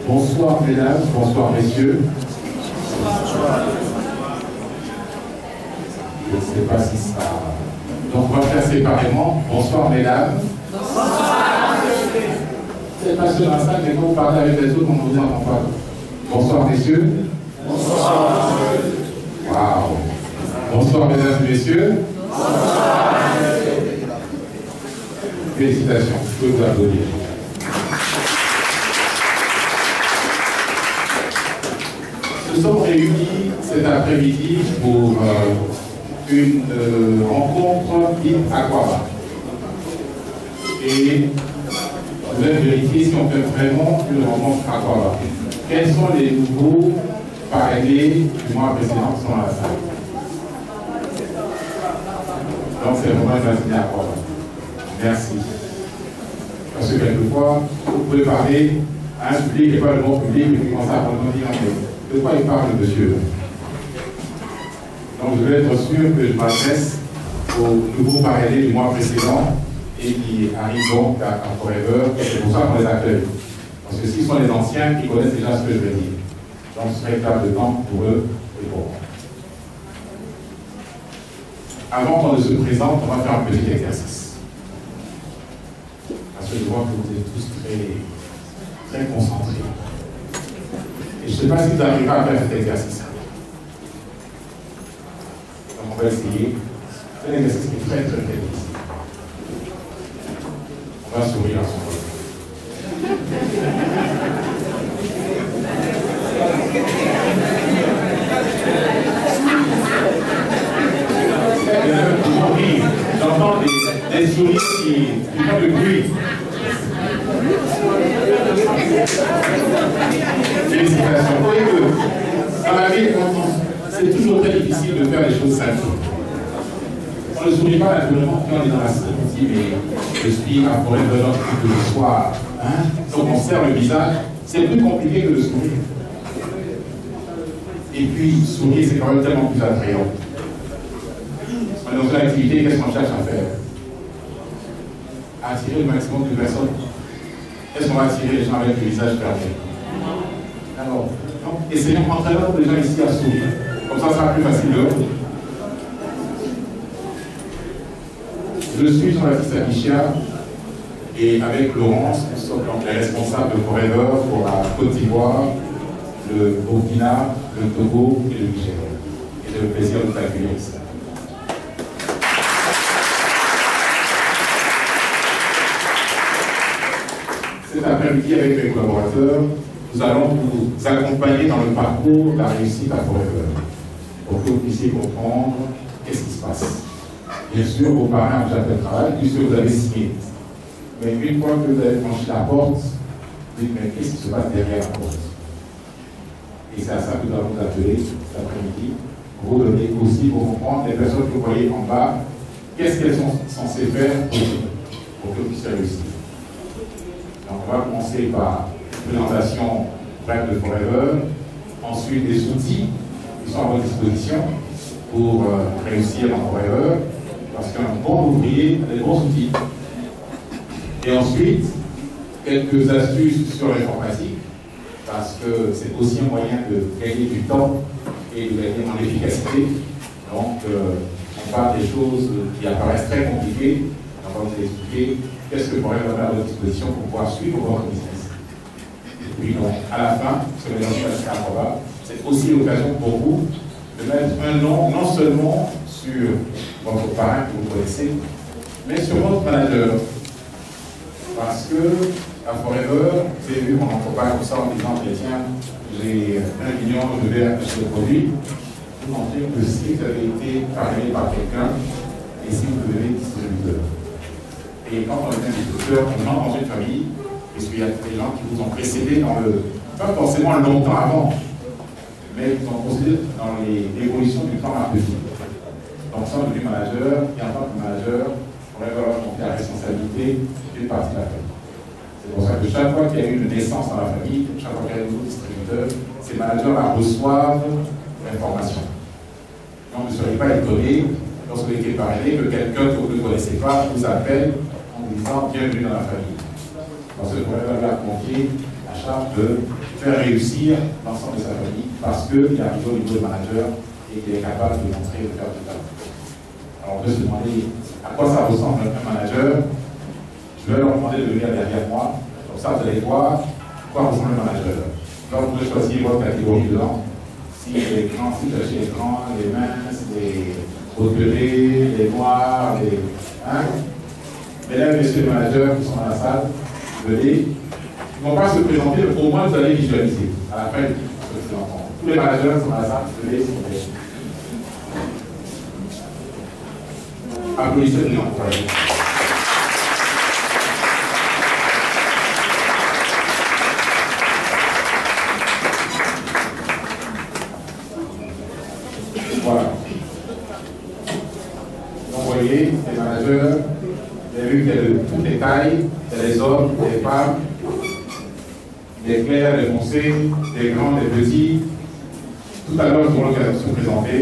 Bonsoir mesdames, bonsoir messieurs. Je ne sais pas si ça... Donc on va faire séparément. Bonsoir mesdames. Bonsoir messieurs. C'est pas sur la salle, mais quand vous parlez avec les autres, on vous entend pas. Bonsoir messieurs. Bonsoir. Waouh. Bonsoir mesdames et messieurs. Bonsoir. Félicitations, je peux vous applaudir. Nous sommes réunis cet après-midi pour une rencontre dite Aquaba. Et je vais vérifier si on fait vraiment une rencontre Aquaba. Quels sont les nouveaux parrainés du mois précédent qui sont dans la salle? Donc c'est vraiment une Aquaba. Merci. Parce que quelquefois, vous pouvez parler à un public et pas le bon public et puis commencer à prendre une idée. De quoi il parle, monsieur? Donc, je vais être sûr que je m'adresse aux nouveaux parrainés du mois précédent et qui arrivent donc à Forever. C'est pour ça qu'on les accueille. Parce que s'ils sont les anciens, ils connaissent déjà ce que je vais dire. Donc, ce serait un de temps pour eux et pour moi. Avant qu'on ne se présente, on va faire un petit exercice. Parce que je vois que vous êtes tous très concentrés. Et je ne sais pas si vous arriverez à faire cet exercice. Donc on va essayer. C'est un exercice qui est très difficile. On va sourire à son côté. J'entends des sourires qui font du bruit. Félicitations. Vous voyez que dans la vie, c'est toujours très difficile de faire les choses simples. On ne sourit pas naturellement quand on est dans la salle. On dit, mais je suis à Forever depuis le soir. Donc on serre le visage. C'est plus compliqué que de sourire. Et puis, sourire, c'est quand même tellement plus attrayant. Dans une activité, qu'est-ce qu'on cherche à faire? Attirer le maximum de personnes. Est-ce qu'on va attirer les gens avec le visage fermé? Alors, essayons d'entraîner les gens ici à sourire. Comme ça sera plus facile. Je suis Jean-Baptiste Abichia et avec Laurence, nous sommes donc les responsables de Forever pour la Côte d'Ivoire, le Burkina, le Togo et le Niger. Et j'ai le plaisir de vous accueillir ici. Cet après-midi, avec mes collaborateurs, nous allons vous accompagner dans le parcours de la réussite à Forever, pour que vous puissiez comprendre qu'est-ce qui se passe. Bien sûr, vos parents ont déjà fait le travail, puisque vous avez signé. Mais une fois que vous avez franchi la porte, vous dites, mais qu'est-ce qui se passe derrière la porte? Et c'est à ça que nous allons vous appeler cet après-midi, pour vous donner aussi, pour comprendre les personnes que vous voyez en bas, qu'est-ce qu'elles sont censées faire pour que vous puissiez réussir. Donc on va commencer par une présentation brève de Forever, ensuite des outils qui sont à votre disposition pour réussir dans Forever, parce qu'un bon ouvrier a des bons outils. Et ensuite, quelques astuces sur l'informatique, parce que c'est aussi un moyen de gagner du temps et de gagner en efficacité. Donc on parle des choses qui apparaissent très compliquées, on va vous expliquer qu'est-ce que Forever a à votre disposition pour pouvoir suivre votre business. Et puis donc, à la fin, ce que c'est aussi l'occasion pour vous de mettre un nom, non seulement sur votre parrain que vous connaissez, mais sur votre manager. Parce que, à Forever, vous avez vu mon entreprise comme ça en disant, tiens, j'ai 1 million, je vais acheter le produit. Vous montrez que si vous avez été parrainé par quelqu'un, et si vous devenez distributeur. Et quand on est un distributeur, on entre dans une famille, parce qu'il y a des gens qui vous ont précédé dans le, pas forcément longtemps avant, mais qui sont considérés dans l'évolution du plan marketing. Donc, sans devenir manager, et en tant que manager, on va avoir la responsabilité d'une partie de la famille. C'est pour ça que chaque fois qu'il y a eu une naissance dans la famille, chaque fois qu'il y a un nouveau distributeur, ces managers reçoivent l'information. Donc, ne soyez pas étonnés lorsque vous êtes parrainé que quelqu'un que vous ne connaissez pas vous appelle en vous disant bienvenue dans la famille. Parce que le problème va confier la charge de faire réussir l'ensemble de sa famille parce qu'il arrive au niveau de manager et qu'il est capable de montrer le faire du travail. Alors, on peut se demander à quoi ça ressemble un manager. Je vais leur demander de venir derrière moi. Comme ça, vous allez voir à quoi ressemble un manager. Là, vous pouvez choisir votre catégorie dedans. Si les grands, si vous achetez les grands, les minces, les reculés, les noirs, les. Hein? Mesdames et messieurs les managers qui sont dans la salle, venez. Ils ne vont pas se présenter, mais au moins vous allez visualiser. À la fin de ce rencontre. Tous les managers sont dans la salle, venez, s'il vous plaît. Applaudissez les encouragements. Voilà. Donc, vous voyez, les managers, vous avez vu qu'il y a de toutes les tailles, il y a des hommes, des femmes, des clairs, des foncés, des grands, des petits. Tout à l'heure, nous aurons l'occasion de se présenter,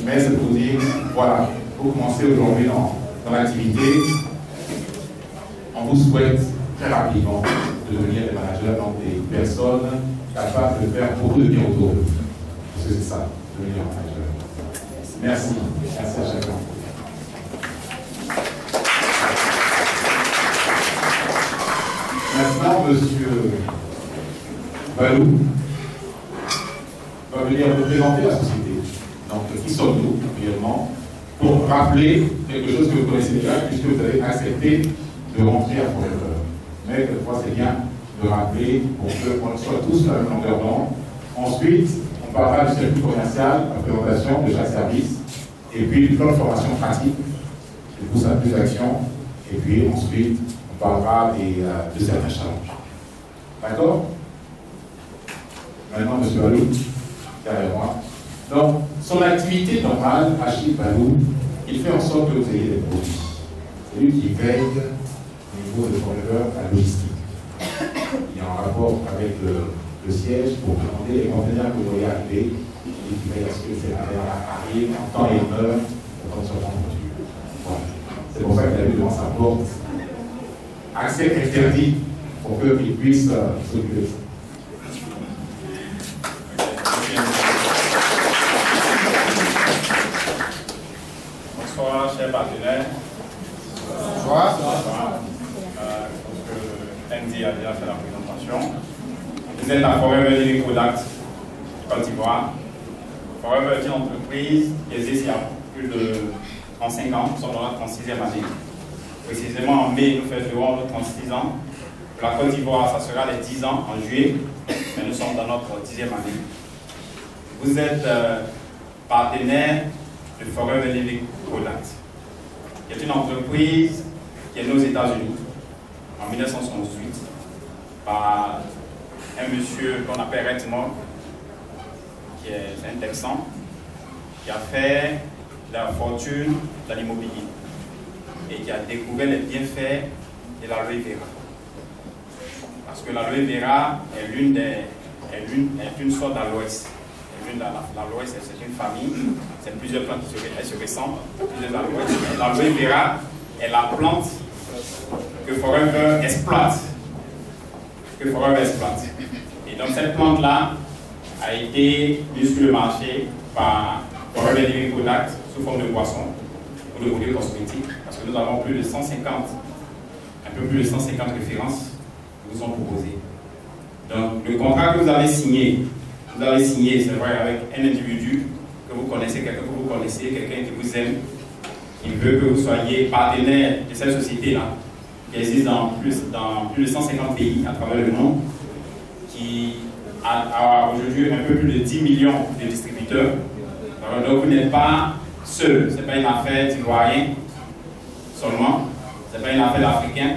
mais c'est pour dire, voilà, pour commencer aujourd'hui dans l'activité, on vous souhaite très rapidement de devenir des managers, donc des personnes capables de faire beaucoup de bien autour de vous. Parce que c'est ça, devenir un manager. Merci. Merci à chacun. Maintenant, M. Balou va venir nous présenter la société. Donc, qui sommes-nous, réellement, pour rappeler quelque chose que vous connaissez déjà, puisque vous avez accepté de rentrer à Forever. Mais quelquefois, c'est bien de rappeler pour qu'on soit tous sur la même longueur d'onde. Ensuite, on parlera du circuit commercial, la présentation de chaque service, et puis du plan de formation pratique, qui pousse à plus d'action, et puis ensuite, on parlera de certains challenges. D'accord? Maintenant, M. Balou, derrière moi. Donc, son activité normale, Achille Balou, il fait en sorte que vous ayez des produits. C'est lui qui veille au niveau de Forever la logistique. Il est en rapport avec le siège pour demander les conteneurs que vous voyez arriver. Il veille à ce que ces conteneurs arrivent en temps et en heure pour qu'on soit en voiture. Voilà. C'est pour ça qu'il a mis devant sa porte accès interdit pour qu'il puisse s'occuper de ça. Bonsoir, chers partenaires. Bonsoir. Andy a déjà fait la présentation. Vous êtes à Forever Living Product, Côte d'Ivoire. Forever est une entreprise qui existe il y a plus de 35 ans. Nous sommes dans la 36e année. Précisément en mai, nous fêterons nos 36 ans. Pour la Côte d'Ivoire, ça sera les 10 ans en juillet, mais nous sommes dans notre 10e année. Vous êtes partenaire de Forever Living Product, qui est une entreprise qui est née aux États-Unis en 1968 par un monsieur qu'on appelle Redmond, qui est un Texan, qui a fait la fortune dans l'immobilier et qui a découvert les bienfaits de l'aloe vera. Parce que l'aloe vera est une sorte d'aloès. L'aloès, c'est une famille, c'est plusieurs plantes qui se ressemblent, plusieurs aloès. L'aloe vera est la plante que Forever exploite. Et donc cette plante-là a été mise sur le marché par Forever Living Product sous forme de boisson ou de produits cosmétiques, parce que nous avons plus de 150, un peu plus de 150 références qui nous sont proposées. Donc le contrat que vous avez signé, c'est vrai, avec un individu que vous connaissez, quelqu'un que vous connaissez, quelqu'un qui vous aime, qui veut que vous soyez partenaire de cette société-là, qui existe dans plus de 150 pays à travers le monde, qui a aujourd'hui un peu plus de 10 millions de distributeurs. Donc vous n'êtes pas seul, ce n'est pas une affaire d'ivoirien seulement, ce n'est pas une affaire d'Africain,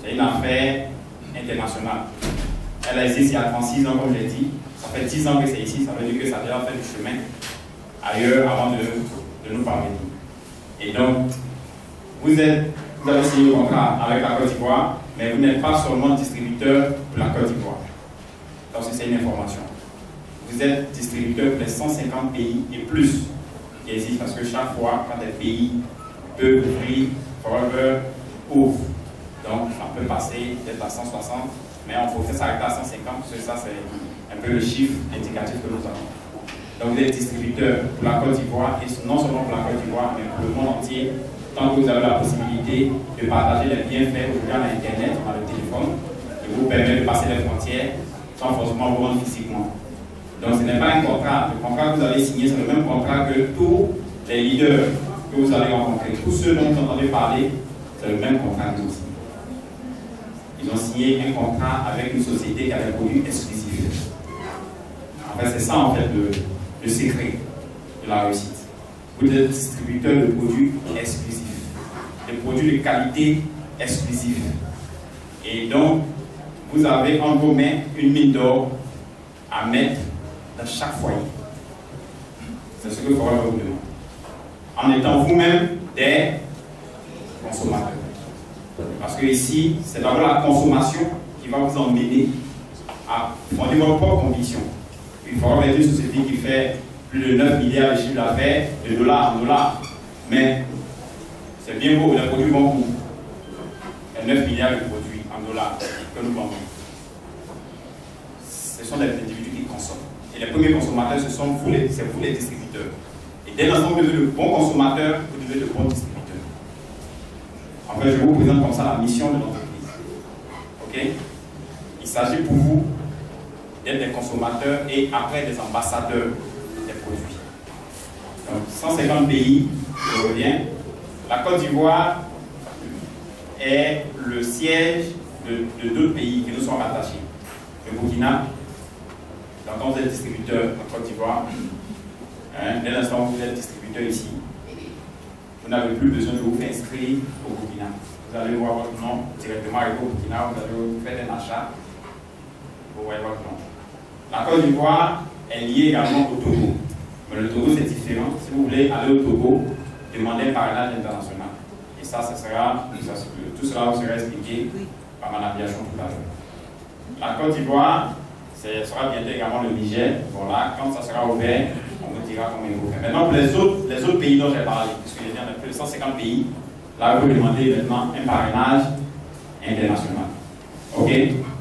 c'est une affaire internationale. Elle a existé il y a 36 ans, comme je l'ai dit. Ça fait 10 ans que c'est ici, ça veut dire que ça a déjà fait du chemin ailleurs avant de nous parvenir. Et donc, vous avez signé le contrat avec la Côte d'Ivoire, mais vous n'êtes pas seulement distributeur pour la Côte d'Ivoire. Donc, c'est une information. Vous êtes distributeur pour les 150 pays et plus qui existent, parce que chaque fois, quand des pays peuvent ouvrir, Forever ouvre. Donc, ça peut passer peut-être à 160, mais on faut s'arrêter à 150, parce que ça, c'est un peu le chiffre indicatif que nous avons. Donc, vous êtes distributeur pour la Côte d'Ivoire, et non seulement pour la Côte d'Ivoire, mais pour le monde entier, tant que vous avez la possibilité de partager les bienfaits aujourd'hui à l'Internet, on a le téléphone, qui vous permet de passer les frontières sans forcément vous rendre physiquement. Donc, ce n'est pas un contrat. Le contrat que vous avez signé, c'est le même contrat que tous les leaders que vous allez rencontrer. Tous ceux dont vous entendez parler, c'est le même contrat que vous signez. Ils ont signé un contrat avec une société qui a des produits exclusifs. En fait, c'est ça, en fait, le secret de la réussite. Vous êtes distributeur de produits exclusifs, des produits de qualité exclusive. Et donc, vous avez en vos mains une mine d'or à mettre dans chaque foyer. C'est ce que Forever vous demande. En étant vous-même des consommateurs. Parce que ici, c'est d'abord la consommation qui va vous emmener à fonder votre propre conviction. Il faut avoir une société qui fait plus de 9 milliards de chiffre d'affaires, de dollars en dollars. Mais c'est bien beau, les produits vont coûter. Il y a 9 milliards de produits en dollars que nous vendons. Ce sont des individus qui consomment. Et les premiers consommateurs, c'est vous les distributeurs. Et dès l'instant que vous êtes le bon consommateur, vous devez être le bon distributeur. En fait, je vous présente comme ça la mission de l'entreprise. Ok? Il s'agit pour vous d'être des consommateurs et après des ambassadeurs des produits. Donc, 150 pays, je reviens. La Côte d'Ivoire est le siège de d'autres pays qui nous sont rattachés. Le Burkina, donc quand vous êtes distributeur en Côte d'Ivoire, dès l'instant où vous êtes distributeur ici, vous n'avez plus besoin de vous faire inscrire au Burkina. Vous allez voir votre nom directement avec au Burkina, vous allez faire un achat, vous voyez votre nom. La Côte d'Ivoire est liée également au Togo. Mais le Togo c'est différent. Si vous voulez aller au Togo, demandez un parrainage international. Et ça, tout cela vous sera expliqué par Mme Biachon tout à l'heure. La Côte d'Ivoire, ce sera bientôt également le Niger. Voilà, quand ça sera ouvert, on vous dira comment il faut faire. Maintenant, pour les autres pays dont j'ai parlé, puisque il y en a plus de 150 pays, là, vous demandez maintenant un parrainage international. OK?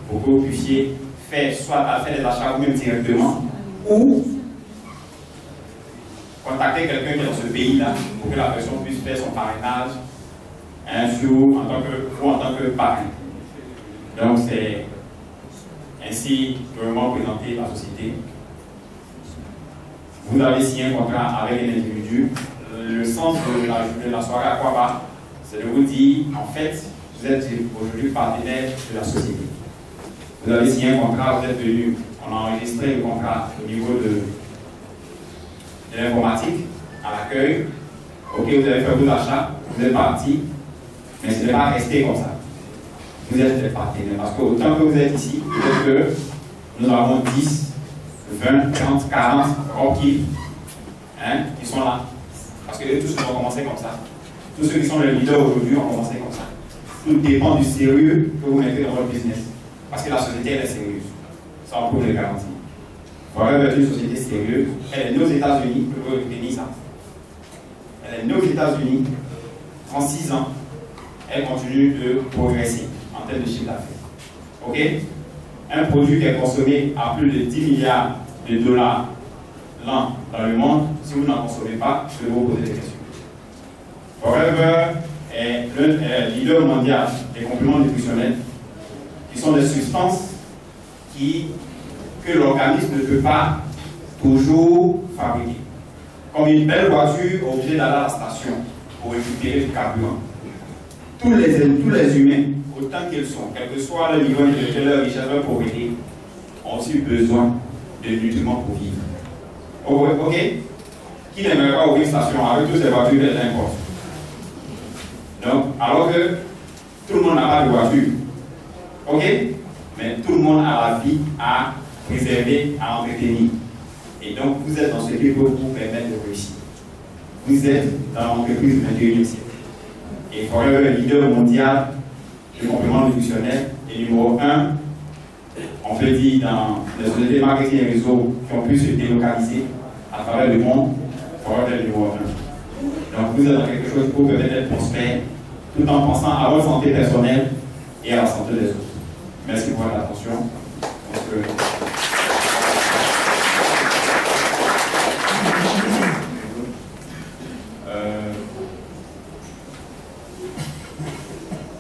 Pour que vous puissiez faire des achats vous-même directement ou contacter quelqu'un qui est dans ce pays-là pour que la personne puisse faire son parrainage en tant que parrain. Donc, c'est ainsi que vraiment présenter la société. Vous avez signé un contrat avec un individu. Le sens de la soirée à quoi va, c'est de vous dire, en fait, vous êtes aujourd'hui partenaire de la société. Vous avez signé un contrat, vous êtes venu, on a enregistré le contrat au niveau de l'informatique, à l'accueil. Ok, vous avez fait vos achats, vous êtes parti, mais ce n'est pas resté comme ça. Vous êtes des partenaires, parce qu'autant que vous êtes ici, peut-être que nous avons 10, 20, 30, 40 rookies qui sont là. Parce que tous ont commencé comme ça. Tous ceux qui sont les leaders aujourd'hui ont commencé comme ça. Tout dépend du sérieux que vous mettez dans votre business. Parce que la société, elle est sérieuse. Ça, on peut le garantir. Forever est une société sérieuse. Elle est née aux États-Unis, je veux retenir ça. Elle est née aux États-Unis, 36 ans. Elle continue de progresser en termes de chiffre d'affaires. OK? Un produit qui est consommé à plus de 10 milliards de dollars l'an dans le monde, si vous n'en consommez pas, je vais vous poser des questions. Forever est le leader mondial des compléments nutritionnels, qui sont des substances que l'organisme ne peut pas toujours fabriquer. Comme une belle voiture obligée d'aller à la station pour récupérer du carburant. Tous les humains, autant qu'ils sont, quel que soit le niveau intellectuel, leur richesse, leur pauvreté, ont aussi besoin de nutriments pour vivre. Ok? Qui n'aimerait pas ouvrir une station avec toutes ces voitures déjà importées? Donc, alors que tout le monde n'a pas de voiture. Ok? mais tout le monde a la vie à préserver, à entretenir. Et donc, vous êtes dans ce qui peut vous permettre de réussir. Vous êtes dans l'entreprise du 21e siècle. Et Forever, leader mondial du complément nutritionnel, et numéro 1, on peut dire dans les sociétés marketing et réseaux qui ont pu se délocaliser à travers le monde, Forever est numéro 1. Donc, vous êtes dans quelque chose pour vous permettre d'être prospère, tout en pensant à votre santé personnelle et à la santé des autres. Merci pour votre attention.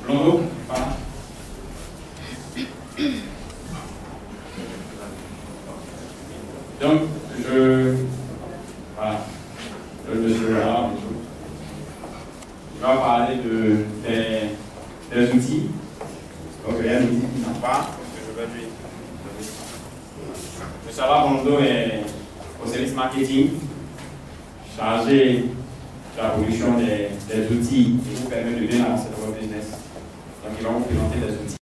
Blondeau, voilà. Donc, voilà, le monsieur là, je vais parler des outils. Donc, il y a un outil qui n'a pas, que je vais lui donner. M. Alain Blondeau est au service marketing, chargé de la production des outils qui vous permettent de bien avancer dans votre business. Donc, il va vous présenter des outils.